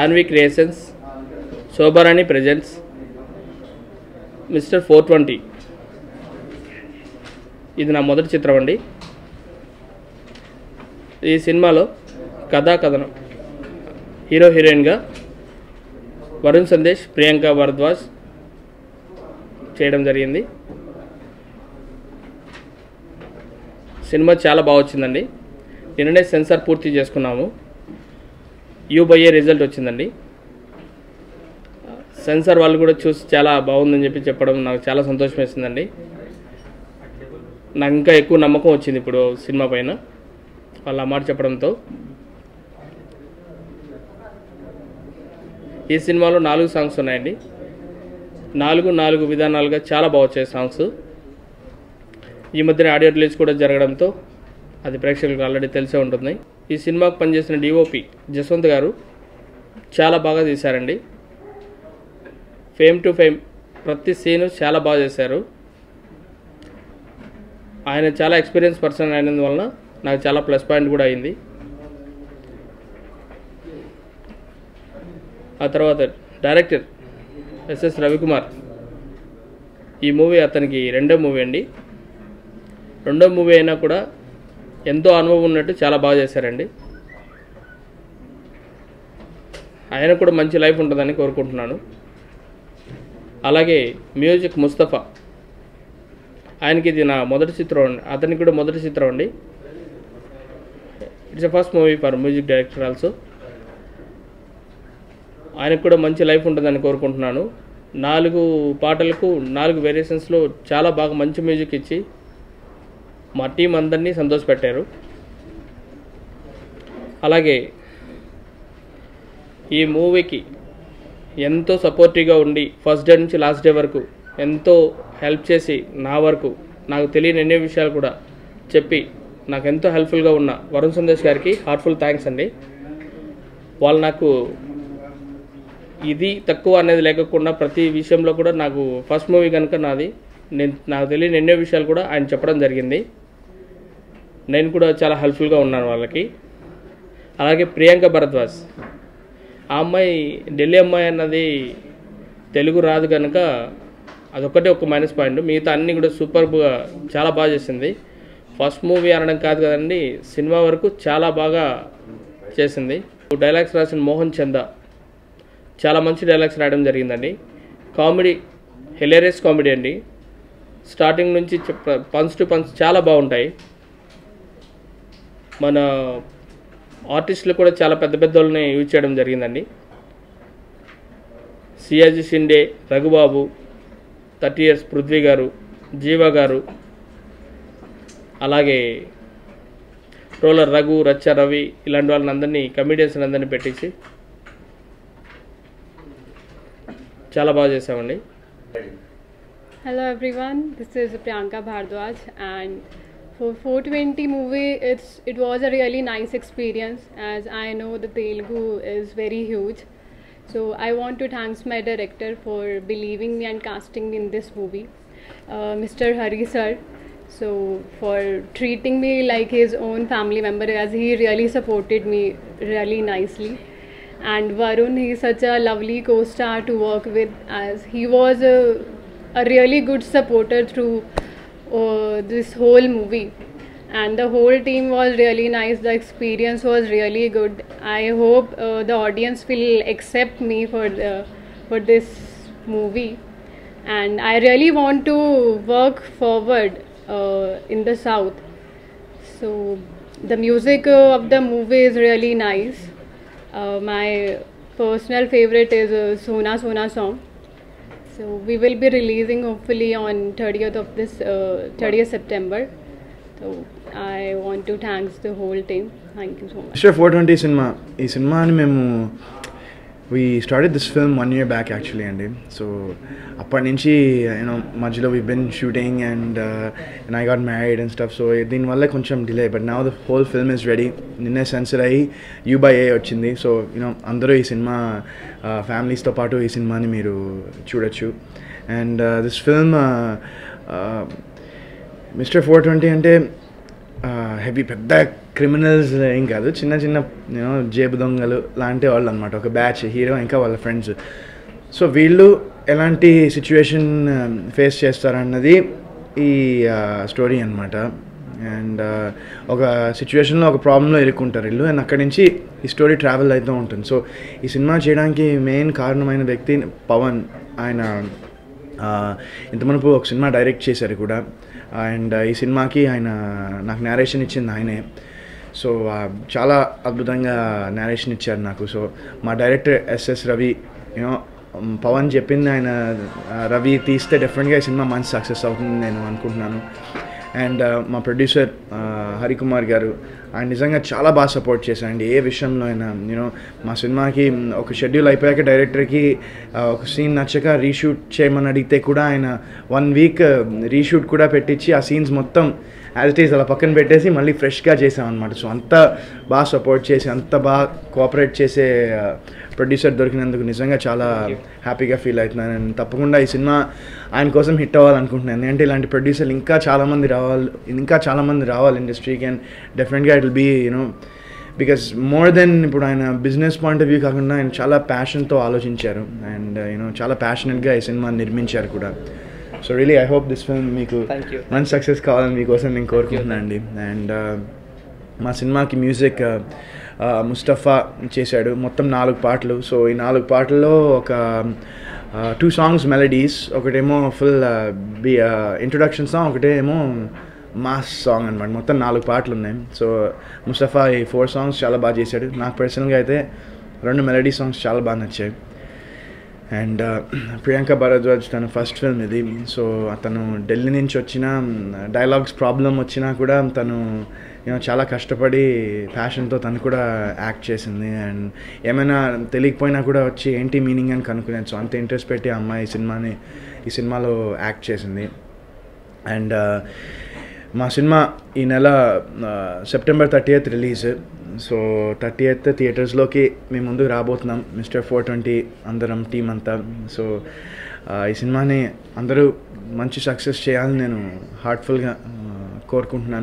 Saanvi creations, Shobharani presents, mister 420. ఇది నా మొదటి చిత్రం అండి. ఈ సినిమాలో కథనం హీరో హీరోయిన్గా వరుణ్ సందేశ్, ప్రియాంక భరద్వాజ్ చేయడం జరిగింది. సినిమా చాలా బాగా వచ్చిందండి. నిన్ననే సెన్సార్ పూర్తి చేసుకున్నాము. యూబైఏ రిజల్ట్ వచ్చిందండి. సెన్సార్ వాళ్ళు కూడా చూసి చాలా బాగుందని చెప్పడం నాకు చాలా సంతోషం వేసిందండి. నాకు ఇంకా ఎక్కువ నమ్మకం వచ్చింది ఇప్పుడు సినిమా పైన వాళ్ళు ఆ మాట చెప్పడంతో. ఈ సినిమాలో 4 సాంగ్స్ ఉన్నాయండి. 4 విధానాలుగా చాలా బాగా వచ్చాయి సాంగ్స్. ఈ మధ్యన ఆడియో రిలీజ్ కూడా జరగడంతో అది ప్రేక్షకులకు ఆల్రెడీ తెలిసే ఉంటుంది. ఈ సినిమాకు పనిచేసిన డిఓపి జస్వంత్ గారు చాలా బాగా తీశారండి. ఫేమ్ టు ఫేమ్ ప్రతి సీను చాలా బాగా చేశారు. ఆయన చాలా ఎక్స్పీరియన్స్ పర్సన్ అయినందువలన నాకు చాలా ప్లస్ పాయింట్ కూడా అయింది. ఆ తర్వాత డైరెక్టర్ ఎస్ఎస్ రవికుమార్. ఈ మూవీ అతనికి రెండో మూవీ అండి. రెండో మూవీ అయినా కూడా ఎంతో అనుభవం ఉన్నట్టు చాలా బాగా చేశారండి. ఆయన కూడా మంచి లైఫ్ ఉంటుందని కోరుకుంటున్నాను. అలాగే మ్యూజిక్ ముస్తఫా, ఆయనకి ఇది నా మొదటి చిత్రం అండి. అతనికి కూడా మొదటి చిత్రం అండి. It's a first movie for music director also. ఆయనకు కూడా మంచి లైఫ్ ఉంటుందని కోరుకుంటున్నాను. 4 పాటలకు 4 వేరియేషన్స్లో చాలా బాగా మంచి మ్యూజిక్ ఇచ్చి మా టీం అందరినీ సంతోషపెట్టారు. అలాగే ఈ మూవీకి ఎంతో సపోర్టివ్గా ఉండి ఫస్ట్ డే నుంచి లాస్ట్ డే వరకు ఎంతో హెల్ప్ చేసి నా వరకు నాకు తెలియని ఎన్నో విషయాలు కూడా చెప్పి నాకు ఎంతో హెల్ప్ఫుల్గా ఉన్న వరుణ్ సందేశ్ గారికి హార్ట్ఫుల్ థ్యాంక్స్ అండి. వాళ్ళు నాకు ఇది తక్కువ అనేది లేకుండా ప్రతి విషయంలో కూడా నాకు ఫస్ట్ మూవీ కనుక నాకు తెలియని ఎన్నో విషయాలు కూడా ఆయన చెప్పడం జరిగింది. నేను కూడా చాలా హెల్ప్ఫుల్గా ఉన్నాను వాళ్ళకి. అలాగే ప్రియాంక భరద్వాజ్, ఆ అమ్మాయి ఢిల్లీ అమ్మాయి అన్నది తెలుగు రాదు కనుక అదొక్కటే ఒక మైనస్ పాయింట్. మిగతా అన్నీ కూడా సూపర్గా చాలా బాగా చేసింది. ఫస్ట్ మూవీ అనడం కాదు కదండి, సినిమా వరకు చాలా బాగా చేసింది. డైలాగ్స్ రాసిన మోహన్ చందా చాలా మంచి డైలాగ్స్ రాయడం జరిగిందండి. కామెడీ హిలేరియస్ కామెడీ అండి. స్టార్టింగ్ నుంచి పంచ్ టు పంచ్ చాలా బాగుంటాయి. మన ఆర్టిస్టులు కూడా చాలా పెద్ద వాళ్ళని యూజ్ చేయడం జరిగిందండి. సియాజీ షిండే, రఘుబాబు, 30 years పృథ్వీ గారు, జీవా గారు, అలాగే రోలర్ రఘు, రచ్చ రవి, ఇలాంటి వాళ్ళని అందరినీ కమెడియన్స్ అందరినీ పెట్టేసి చాలా బాగా చేసామండి. Hello everyone, this is Priyanka Bhardwaj, and for 420 movie it was a really nice experience, as I know the Telugu is very huge. So I want to thank my director for believing me and casting me in this movie, Mr. Hari sir. So for treating me like his own family member, as he really supported me really nicely. And Varun, he is such a lovely co-star to work with, as he was a really good supporter through this whole movie, and the whole team was really nice. The experience was really good. I hope the audience will accept me for this movie, and I really want to work forward in the south. So the music of the movie is really nice. My personal favorite is Sona Sona song. So we will be releasing hopefully on 30th September. So I want to thank the whole team. Thank you so much. Mr. 420 cinema. ఈ సినిమాని మేము we started this film 1 year back actually అండి. So అప్పటి నుంచి మధ్యలో we've been shooting and I got married and stuff, so దీనివల్ల కొంచెం delay, but now the whole film is ready. నిన్నే సెన్సర్ అయ్యి U/A వచ్చింది. సో అందరూ ఈ సినిమా ఫ్యామిలీస్తో పాటు ఈ సినిమాని మీరు చూడొచ్చు. And this film Mr. 420 అంటే హెవీ పెద్ద క్రిమినల్స్ ఏం కాదు, చిన్న చిన్న జేబు దొంగలు లాంటి వాళ్ళు అనమాట, ఒక బ్యాచ్, హీరో ఇంకా వాళ్ళ ఫ్రెండ్స్. సో వీళ్ళు ఎలాంటి సిచ్యువేషన్ ఫేస్ చేస్తారన్నది ఈ స్టోరీ అనమాట. అండ్ ఒక సిచ్యువేషన్లో ఒక ప్రాబ్లంలో ఇరుక్కుంటారు వీళ్ళు, అండ్ అక్కడి నుంచి ఈ స్టోరీ ట్రావెల్ అవుతూ ఉంటుంది. సో ఈ సినిమా చేయడానికి మెయిన్ కారణమైన వ్యక్తి పవన్. ఆయన ఇంతమునుపు ఒక సినిమా డైరెక్ట్ చేశారు కూడా, అండ్ ఈ సినిమాకి ఆయన నాకు నేరేషన్ ఇచ్చింది ఆయనే. సో చాలా అద్భుతంగా నేరేషన్ ఇచ్చారు నాకు. సో మా డైరెక్టర్ ఎస్ఎస్ రవి, పవన్ చెప్పింది ఆయన రవి తీస్తే డెఫినెట్గా ఈ సినిమా మంచి సక్సెస్ అవుతుంది నేను అనుకుంటున్నాను. అండ్ మా ప్రొడ్యూసర్ హరికుమార్ గారు, ఆయన నిజంగా చాలా బాగా సపోర్ట్ చేశారండి ఏ విషయంలో అయినా. మా సినిమాకి ఒక షెడ్యూల్ అయిపోయాక డైరెక్టర్కి ఒక సీన్ నచ్చక రీషూట్ చేయమని అడిగితే కూడా ఆయన 1 వీక్ రీషూట్ కూడా పెట్టించి ఆ సీన్స్ మొత్తం యాజ్ ఇట్ ఈస్ అలా పక్కన పెట్టేసి మళ్ళీ ఫ్రెష్గా చేసామన్నమాట. సో అంత బాగా సపోర్ట్ చేసి అంత బాగా కోఆపరేట్ చేసే ప్రొడ్యూసర్ దొరికినందుకు నిజంగా చాలా హ్యాపీగా ఫీల్ అవుతున్నాను. నేను తప్పకుండా ఈ సినిమా ఆయన కోసం హిట్ అవ్వాలనుకుంటున్నాను. ఎందుకంటే ఇలాంటి ప్రొడ్యూసర్లు ఇంకా చాలామంది రావాలి ఇండస్ట్రీకి. అండ్ డెఫినెట్గా it will be because more than ఇప్పుడు ఆయన బిజినెస్ పాయింట్ ఆఫ్ వ్యూ కాకుండా ఆయన చాలా ప్యాషన్తో ఆలోచించారు, అండ్ చాలా ప్యాషనెట్గా ఈ సినిమా నిర్మించారు కూడా. So really I hope this film మీకు మంచి సక్సెస్ కావాలని మీకోసం నేను కోరుకుంటున్నాను అండి. అండ్ మా సినిమాకి మ్యూజిక్ ముస్తఫా చేశాడు, మొత్తం 4 పాటలు. సో ఈ 4 పాటల్లో ఒక 2 సాంగ్స్ మెలడీస్, ఒకటేమో ఫుల్ ఇంట్రొడక్షన్ సాంగ్, ఒకటేమో మాస్ సాంగ్ అనమాట. మొత్తం 4 పాటలు ఉన్నాయి. సో ముస్తఫా ఈ 4 సాంగ్స్ చాలా బాగా చేశాడు. నాకు పర్సనల్గా అయితే 2 మెలడీ సాంగ్స్ చాలా బాగా నచ్చాయి. అండ్ ప్రియాంక భారద్వాజ్ తన ఫస్ట్ ఫిల్మ్ ఇది. సో తను ఢిల్లీ నుంచి వచ్చిన డైలాగ్స్ ప్రాబ్లం వచ్చినా కూడా తను చాలా కష్టపడి ప్యాషన్తో తను కూడా యాక్ట్ చేసింది. అండ్ ఏమైనా తెలియకపోయినా కూడా వచ్చి ఏంటి మీనింగ్ అని కనుక్కునేది. సో అంత ఇంట్రెస్ట్ పెట్టి ఆ అమ్మాయి ఈ సినిమాలో యాక్ట్ చేసింది. అండ్ మా సినిమా ఈ నెల September 30th release. So 30th థియేటర్స్లోకి మేము ముందుకు రాబోతున్నాం, మిస్టర్ 420 అందరం టీం అంతా. సో ఈ సినిమాని అందరూ మంచి సక్సెస్ చేయాలని నేను హార్ట్ఫుల్గా కోరుకుంటున్నాను.